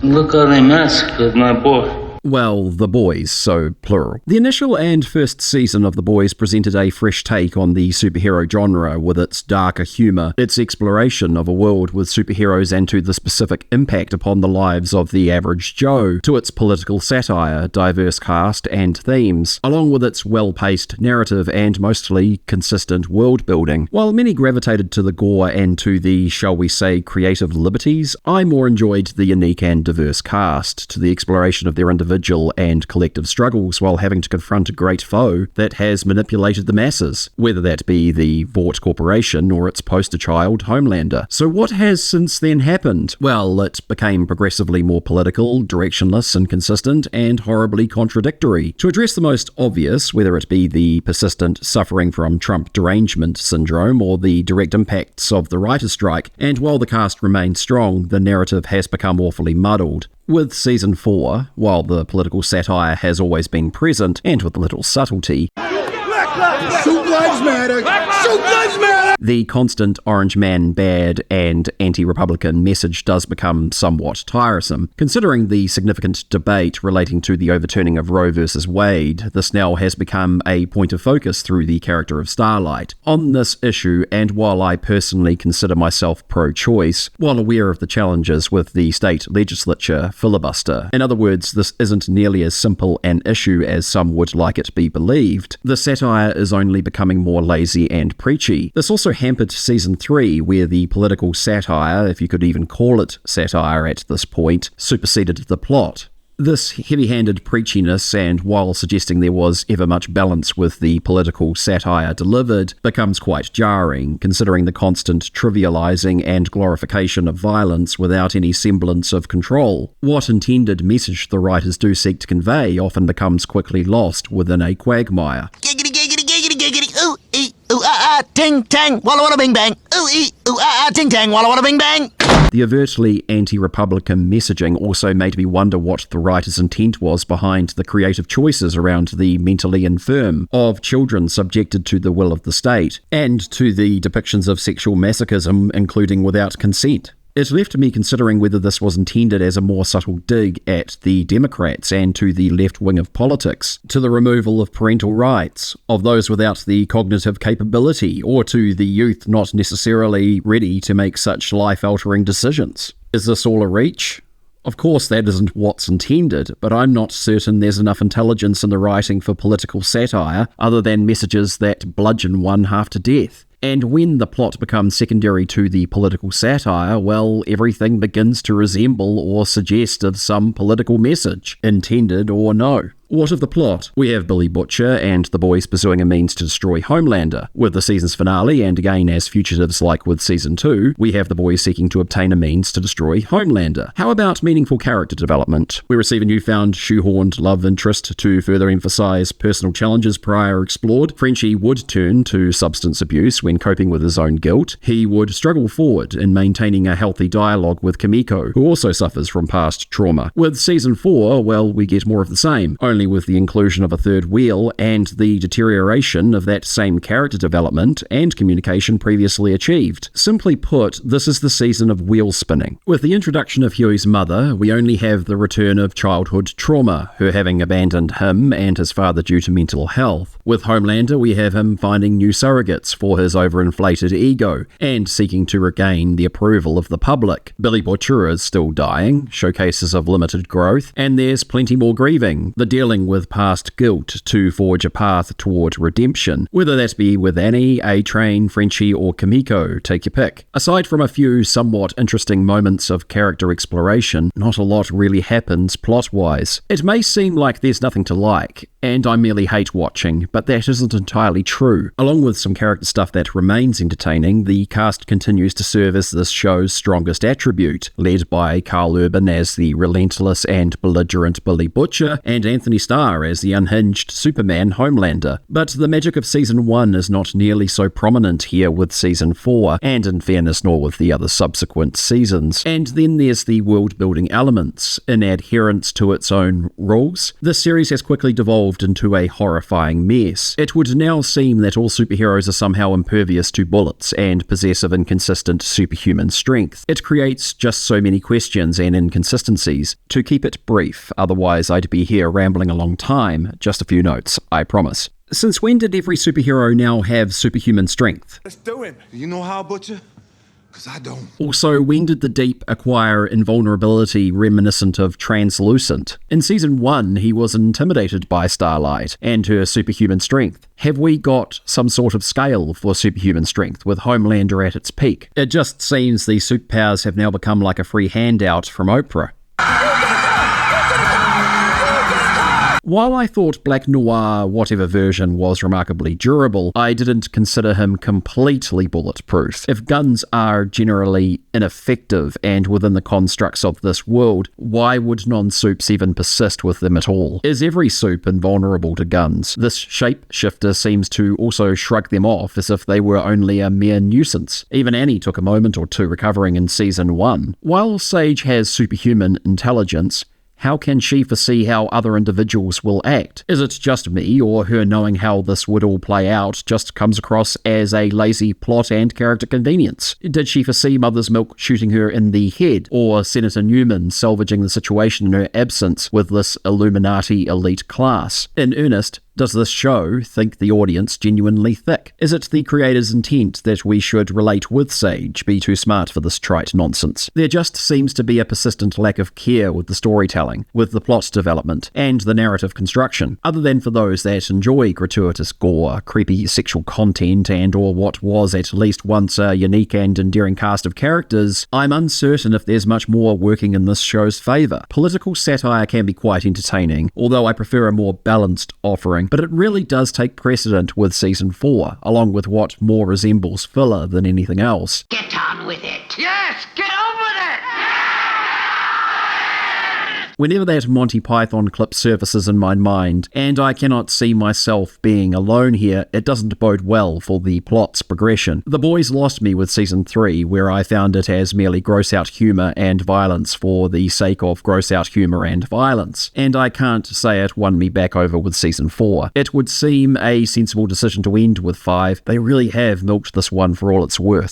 Look how they massacred my boy. Well, the boys, so plural. The initial and first season of The Boys presented a fresh take on the superhero genre with its darker humour, its exploration of a world with superheroes and to the specific impact upon the lives of the average Joe, to its political satire, diverse cast and themes, along with its well-paced narrative and mostly consistent world building. While many gravitated to the gore and to the, shall we say, creative liberties, I more enjoyed the unique and diverse cast, to the exploration of their individual and collective struggles while having to confront a great foe that has manipulated the masses, whether that be the Vought Corporation or its poster child, Homelander. So what has since then happened? Well, it became progressively more political, directionless, inconsistent, and horribly contradictory. To address the most obvious, whether it be the persistent suffering from Trump derangement syndrome or the direct impacts of the writer's strike, and while the cast remained strong, the narrative has become awfully muddled. With Season 4, while the political satire has always been present, and with little subtlety, Shoot lives matter! Shoot lives matter! the constant orange man bad and anti-Republican message does become somewhat tiresome. Considering the significant debate relating to the overturning of Roe versus Wade, this now has become a point of focus through the character of Starlight. On this issue, and while I personally consider myself pro-choice, while aware of the challenges with the state legislature filibuster, in other words, this isn't nearly as simple an issue as some would like it be believed, the satire is only becoming more lazy and preachy. This also hampered Season 3, where the political satire, if you could even call it satire at this point, superseded the plot. This heavy-handed preachiness, and while suggesting there was ever much balance with the political satire delivered, becomes quite jarring, considering the constant trivializing and glorification of violence without any semblance of control. What intended message the writers do seek to convey often becomes quickly lost within a quagmire. Giggity, giggity, giggity, giggity, ooh, ee, ooh, ah, ah, ting, tang, walla, walla, bing, bang, ooh, ee, ooh, ah, ah, ting, tang, walla, walla, bing, bang. The overtly anti-Republican messaging also made me wonder what the writer's intent was behind the creative choices around the mentally infirm, of children subjected to the will of the state, and to the depictions of sexual masochism, including without consent. It left me considering whether this was intended as a more subtle dig at the Democrats and to the left wing of politics, to the removal of parental rights, of those without the cognitive capability, or to the youth not necessarily ready to make such life-altering decisions. Is this all a reach? Of course that isn't what's intended, but I'm not certain there's enough intelligence in the writing for political satire other than messages that bludgeon one half to death. And when the plot becomes secondary to the political satire, well, everything begins to resemble or suggest of some political message, intended or no. What of the plot? We have Billy Butcher and the boys pursuing a means to destroy Homelander. With the season's finale, and again as fugitives like with Season 2, we have the boys seeking to obtain a means to destroy Homelander. How about meaningful character development? We receive a newfound shoehorned love interest to further emphasize personal challenges prior explored. Frenchie would turn to substance abuse when coping with his own guilt. He would struggle forward in maintaining a healthy dialogue with Kimiko, who also suffers from past trauma. With Season 4, well, we get more of the same, only with the inclusion of a third wheel and the deterioration of that same character development and communication previously achieved. Simply put, this is the season of wheel spinning. With the introduction of Huey's mother, we only have the return of childhood trauma, her having abandoned him and his father due to mental health. With Homelander, we have him finding new surrogates for his overinflated ego and seeking to regain the approval of the public. Billy Butcher is still dying, showcases of limited growth, and there's plenty more grieving, the dealing with past guilt to forge a path toward redemption, whether that be with Annie, A-Train, Frenchie, or Kimiko, take your pick. Aside from a few somewhat interesting moments of character exploration, not a lot really happens plot-wise. It may seem like there's nothing to like, and I merely hate watching, but that isn't entirely true. Along with some character stuff that remains entertaining, the cast continues to serve as this show's strongest attribute, led by Carl Urban as the relentless and belligerent Billy Butcher, and Anthony star as the unhinged Superman Homelander. But the magic of Season 1 is not nearly so prominent here with Season 4, and in fairness nor with the other subsequent seasons. And then there's the world-building elements. In adherence to its own rules, this series has quickly devolved into a horrifying mess. It would now seem that all superheroes are somehow impervious to bullets and possess of inconsistent superhuman strength. It creates just so many questions and inconsistencies. To keep it brief, otherwise I'd be here rambling a long time, just a few notes, I promise. Since when did every superhero now have superhuman strength? Let's do him. You know how, Butcher? Because I don't. Also, when did the Deep acquire invulnerability reminiscent of Translucent? In Season 1, he was intimidated by Starlight and her superhuman strength. Have we got some sort of scale for superhuman strength with Homelander at its peak? It just seems these superpowers have now become like a free handout from Oprah. While I thought Black Noir, whatever version, was remarkably durable, I didn't consider him completely bulletproof. If guns are generally ineffective and within the constructs of this world, why would non-soups even persist with them at all? Is every soup invulnerable to guns? This shapeshifter seems to also shrug them off as if they were only a mere nuisance. Even Annie took a moment or two recovering in Season 1. While Sage has superhuman intelligence, how can she foresee how other individuals will act? Is it just me, or her knowing how this would all play out just comes across as a lazy plot and character convenience? Did she foresee Mother's Milk shooting her in the head, or Senator Newman salvaging the situation in her absence with this Illuminati elite class? In earnest, does this show think the audience genuinely thick? Is it the creator's intent that we should relate with Sage, be too smart for this trite nonsense? There just seems to be a persistent lack of care with the storytelling, with the plot development, and the narrative construction. Other than for those that enjoy gratuitous gore, creepy sexual content, and or what was at least once a unique and endearing cast of characters, I'm uncertain if there's much more working in this show's favour. Political satire can be quite entertaining, although I prefer a more balanced offering, but it really does take precedent with Season 4, along with what more resembles filler than anything else. Get on with it. Yes, get on with it. Whenever that Monty Python clip surfaces in my mind, and I cannot see myself being alone here, it doesn't bode well for the plot's progression. The Boys lost me with Season 3, where I found it as merely gross-out humour and violence for the sake of gross-out humour and violence, and I can't say it won me back over with Season 4. It would seem a sensible decision to end with 5. They really have milked this one for all it's worth.